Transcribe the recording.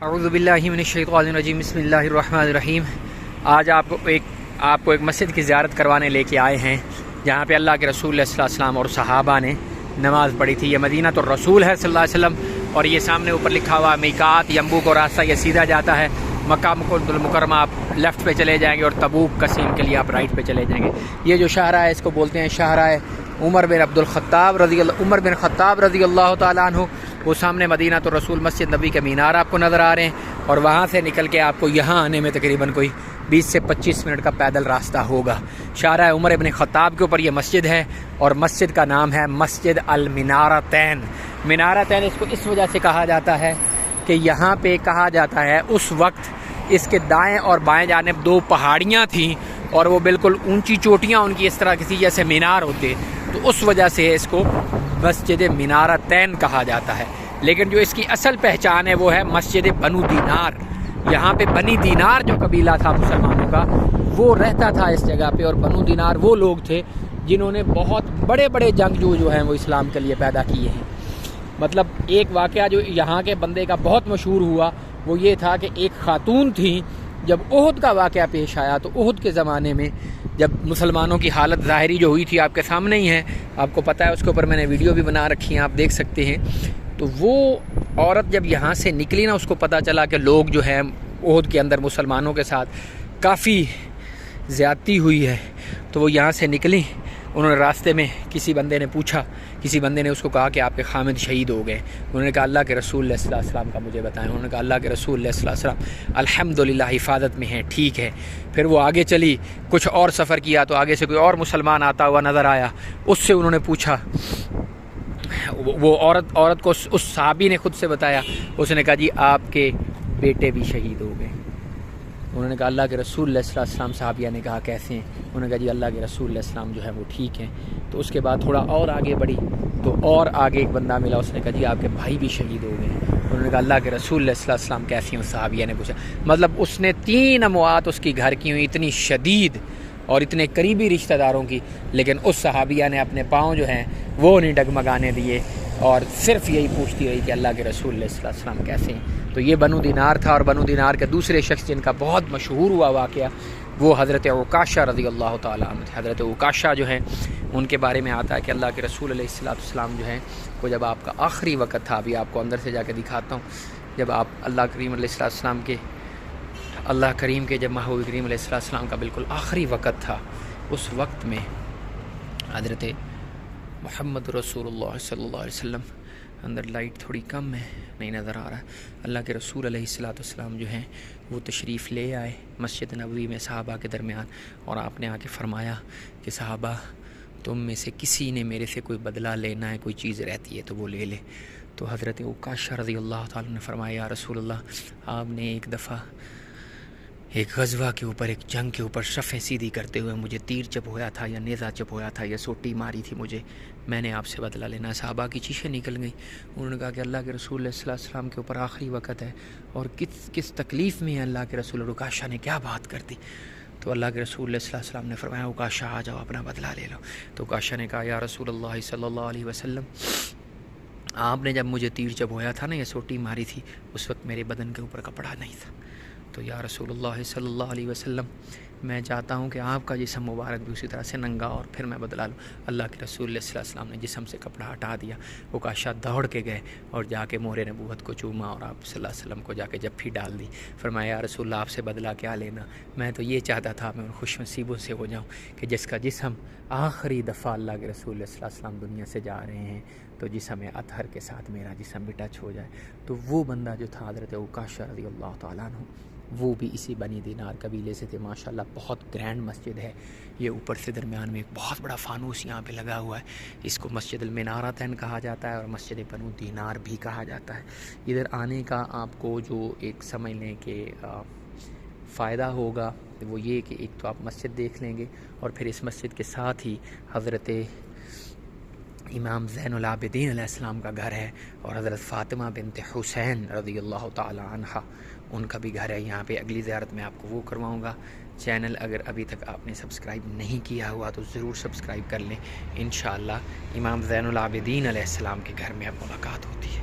اعوذ باللہ من الشیطان الرجیم بسم اللہ الرحمن الرحیم۔ آج آپ کو ایک مسجد کی زیارت کروانے لے کے آئے ہیں جہاں پہ اللہ کے رسول صلی اللہ علیہ وسلم اور صحابہ نے نماز پڑھی تھی۔ یہ مدینہ تو رسول ہے صلی اللہ علیہ وسلم، اور یہ سامنے اوپر لکھا ہوا میقات ینبوع کا راستہ، یہ سیدھا جاتا ہے مکہ المکرمہ۔ آپ لیفٹ پہ چلے جائیں گے اور تبوک قصیم کے لیے آپ رائٹ پہ چلے جائیں گے۔ یہ جو شاہراہ ہے اس کو بولتے ہیں شاہراہ عمر بن خطاب رضی اللہ تعالیٰ عنہ۔ وہ سامنے مدینہ تو رسول مسجد نبی کے مینار آپ کو نظر آ رہے ہیں، اور وہاں سے نکل کے آپ کو یہاں آنے میں تقریباً کوئی 20 سے 25 منٹ کا پیدل راستہ ہوگا۔ شاہراہ عمر بن خطاب کے اوپر یہ مسجد ہے، اور مسجد کا نام ہے مسجد المنارتین۔ منارتین اس کو اس وجہ سے کہا جاتا ہے کہ یہاں پہ کہا جاتا ہے اس وقت اس کے دائیں اور بائیں جانب دو پہاڑیاں تھیں، اور وہ بالکل اونچی چوٹیاں ان کی اس طرح کسی جیسے مینار ہوتے، تو اس وجہ سے اس کو مسجد منارتین کہا جاتا ہے۔ لیکن جو اس کی اصل پہچان ہے وہ ہے مسجد بنو دینار۔ یہاں پہ بنی دینار جو قبیلہ تھا مسلمانوں کا، وہ رہتا تھا اس جگہ پہ، اور بنو دینار وہ لوگ تھے جنہوں نے بہت بڑے بڑے جنگجو جو ہیں وہ اسلام کے لیے پیدا کیے ہیں۔ مطلب ایک واقعہ جو یہاں کے بندے کا بہت مشہور ہوا وہ یہ تھا کہ ایک خاتون تھی، جب احد کا واقعہ پیش آیا تو احد کے زمانے میں جب مسلمانوں کی حالت ظاہری جو ہوئی تھی آپ کے سامنے ہی ہے، آپ کو پتہ ہے، اس کے اوپر میں نے ویڈیو بھی بنا رکھی ہیں، آپ دیکھ سکتے ہیں۔ تو وہ عورت جب یہاں سے نکلی نا، اس کو پتہ چلا کہ لوگ جو ہیں احد کے اندر مسلمانوں کے ساتھ کافی زیادتی ہوئی ہے، تو وہ یہاں سے نکلی۔ انہوں نے راستے میں کسی بندے نے اس کو کہا کہ آپ کے خامد شہید ہو گئے۔ انہوں نے کہا اللہ کے رسول صلی اللہ علیہ وسلم کا مجھے بتائیں۔ انہوں نے کہا اللہ کے رسول صلی اللہ علیہ وسلم الحمدللہ حفاظت میں ہیں، ٹھیک ہے۔ پھر وہ آگے چلی، کچھ اور سفر کیا تو آگے سے کوئی اور مسلمان آتا ہوا نظر آیا، اس سے انہوں نے پوچھا، وہ عورت کو اس صحابی نے خود سے بتایا، اس نے کہا جی آپ کے بیٹے بھی شہید ہو گئے۔ انہوں نے کہا اللہ کے رسول صلی اللہ علیہ وسلم، صحابیہ نے کہا کیسے ہیں؟ انہوں نے کہا جی اللہ کے رسول صلی اللہ علیہ وسلم جو ہے وہ ٹھیک ہیں۔ تو اس کے بعد تھوڑا اور آگے بڑھی تو اور آگے ایک بندہ ملا، اس نے کہا جی آپ کے بھائی بھی شہید ہو گئے۔ انہوں نے کہا اللہ کے رسول صلی اللہ علیہ وسلم کیسی ہیں؟ صحابیہ نے پوچھا۔ مطلب اس نے 3 اموات اس کی گھر کی ہوئی، اتنی شدید اور اتنے قریبی رشتہ داروں کی، لیکن اس صحابیہ نے اپنے پاؤں جو ہیں وہ نہیں ڈگمگانے دیے، اور صرف یہی پوچھتی رہی کہ اللہ کے رسول صلی اللہ علیہ وسلم کیسے ہیں؟ تو یہ بنو دینار تھا، اور بنو دینار کے دوسرے شخص جن کا بہت مشہور ہوا واقعہ وہ حضرت عکاشہ رضی اللہ تعالیٰ عنہ تھے۔ حضرت عکاشہ جو ہیں ان کے بارے میں آتا ہے کہ اللہ کے رسول علیہ السلام جو ہیں وہ جب آپ کا آخری وقت تھا، ابھی آپ کو اندر سے جا کے دکھاتا ہوں، جب آپ اللہ کریم علیہ السلام کے جب محبوب کریم علیہ السلام کا بالکل آخری وقت تھا، اس وقت میں حضرت محمد رسول اللہ صلی اللہ علیہ وسلم، اندر لائٹ تھوڑی کم ہے نہیں نظر آ رہا ہے، اللہ کے رسول علیہ السلام جو ہیں وہ تشریف لے آئے مسجد نبوی میں صحابہ کے درمیان، اور آپ نے آ کے فرمایا کہ صحابہ تم میں سے کسی نے میرے سے کوئی بدلہ لینا ہے، کوئی چیز رہتی ہے تو وہ لے لے۔ تو حضرت عکاشہ رضی اللہ تعالیٰ نے فرمایا یا رسول اللہ، آپ نے ایک دفعہ ایک غزوہ کے اوپر، ایک جنگ کے اوپر صفیں سیدھی کرتے ہوئے مجھے تیر چپ ہویا تھا یا نیزہ چپ ہویا تھا یا سوٹی ماری تھی مجھے، میں نے آپ سے بدلہ لینا۔ صحابہ کی چیخیں نکل گئیں۔ انہوں نے کہا کہ اللہ کے رسول صلی اللہ علیہ وسلم کے اوپر آخری وقت ہے، اور کس تکلیف میں ہے اللہ کے رسول۔ عکاشہ نے کیا بات کر دی؟ تو اللہ کے رسول صلی اللہ علیہ وسلم نے فرمایا عکاشہ آ جاؤ، اپنا بدلہ لے لو۔ تو عکاشہ نے کہا یا رسول اللہ صلی اللہ علیہ وسلم، آپ نے جب مجھے تیر چپ ہویا تھا نا یا سوٹی ماری تھی، اس وقت میرے بدن کے اوپر کپڑا نہیں تھا۔ تو یا رسول اللہ صلی اللہ علیہ وسلم، میں چاہتا ہوں کہ آپ کا جسم مبارک بھی اسی طرح سے ننگا اور پھر میں بدلا لوں۔ اللہ کے رسول صلی اللہ علیہ وسلم نے جسم سے کپڑا ہٹا دیا۔ عکاشہ دوڑ کے گئے اور جا کے مہر نبوت کو چوما، اور آپ صلی اللہ علیہ وسلم کو جا کے جپھی ڈال دی۔ فرمایا یا رسول اللہ، آپ سے بدلہ کیا لینا، میں تو یہ چاہتا تھا میں ان خوش نصیبوں سے ہو جاؤں کہ جس کا جسم آخری دفعہ اللہ کے رسول صلی اللہ علیہ وسلم دنیا سے جا رہے ہیں تو جسم اطہر کے ساتھ میرا جسم بھی ٹچ ہو جائے۔ تو وہ بندہ جو تھا حضرت عکاشہ رضی اللہ تعالیٰ عنہ، وہ بھی اسی بنی دینار قبیلے سے تھے۔ ماشاءاللہ بہت گرینڈ مسجد ہے یہ، اوپر سے درمیان میں ایک بہت بڑا فانوس یہاں پہ لگا ہوا ہے۔ اس کو مسجد المنارتین کہا جاتا ہے، اور مسجد بنو دینار بھی کہا جاتا ہے۔ ادھر آنے کا آپ کو جو ایک سمجھ لیں کہ فائدہ ہوگا وہ یہ کہ ایک تو آپ مسجد دیکھ لیں گے، اور پھر اس مسجد کے ساتھ ہی حضرت امام زین العابدین علیہ السلام کا گھر ہے، اور حضرت فاطمہ بنت حسین رضی اللہ تعالی عنہ ان کا بھی گھر ہے یہاں پہ۔ اگلی زیارت میں آپ کو وہ کرواؤں گا۔ چینل اگر ابھی تک آپ نے سبسکرائب نہیں کیا ہوا تو ضرور سبسکرائب کر لیں۔ انشاءاللہ امام زین العابدین علیہ السلام کے گھر میں اب ملاقات ہوتی ہے۔